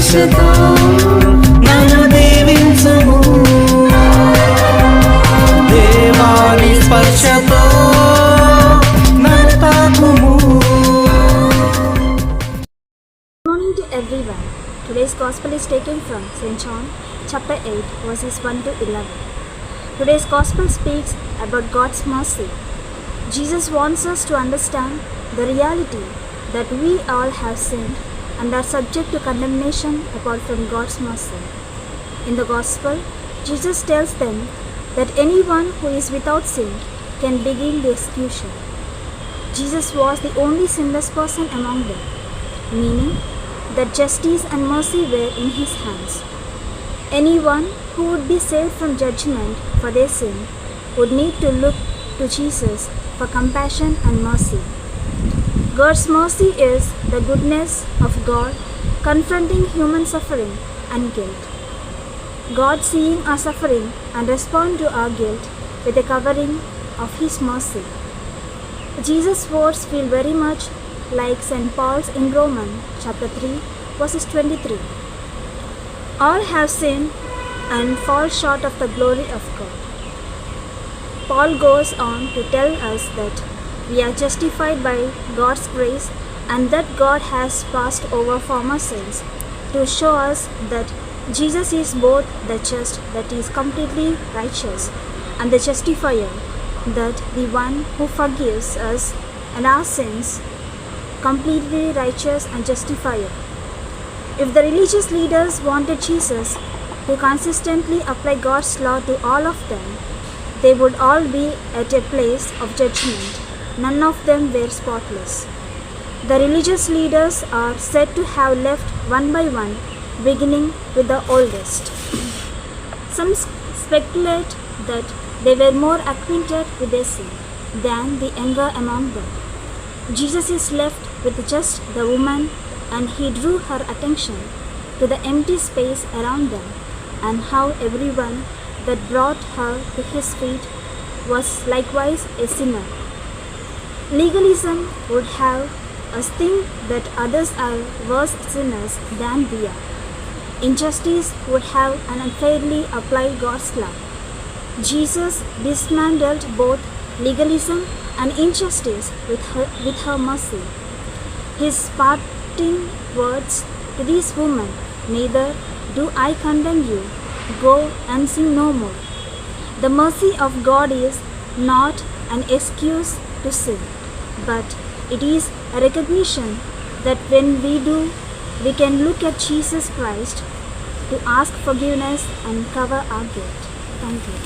స్పర్శతో నన్ను దీవించుము, దేవాని స్పర్శతో నన్ను తాకుము. Good morning to everyone. Today's Gospel is taken from St. John chapter 8 verses 1 to 11. Today's Gospel speaks about God's mercy. Jesus wants us to understand the reality that we all have sinned and are subject to condemnation apart from God's mercy. In the Gospel, Jesus tells them that anyone who is without sin can begin the execution. Jesus was the only sinless person among them, meaning that justice and mercy were in his hands. Anyone who would be saved from judgment for their sin would need to look to Jesus for compassion and mercy. God's mercy is the goodness of God confronting human suffering and guilt. God seeing our suffering and respond to our guilt with a covering of his mercy. Jesus' words feel very much like St. Paul's in Romans chapter 3 verses 23. All have sinned and fall short of the glory of God. Paul goes on to tell us that we are justified by God's grace and that God has passed over former sins to show us that Jesus is both the just, that is completely righteous, and the justifier, that the one who forgives us and our sins, completely righteous and justifier. If the religious leaders wanted Jesus to consistently apply God's law to all of them, they would all be at a place of judgment. None of them were spotless. The religious leaders are said to have left one by one, beginning with the oldest. Some speculate that they were more acquainted with their sin than the younger among them. Jesus is left with just the woman, and he drew her attention to the empty space around them and how everyone that brought her to his feet was likewise a sinner. Legalism would have us think that others are worse sinners than we are. Injustice would have unfairly applied God's law. Jesus dismantled both legalism and injustice with her mercy. His parting words to these women, "Neither do I condemn you, go and sin no more." The mercy of God is not an excuse to sin, but it is a recognition that when we do, we can look at Jesus Christ to ask forgiveness and cover our guilt. Thank you.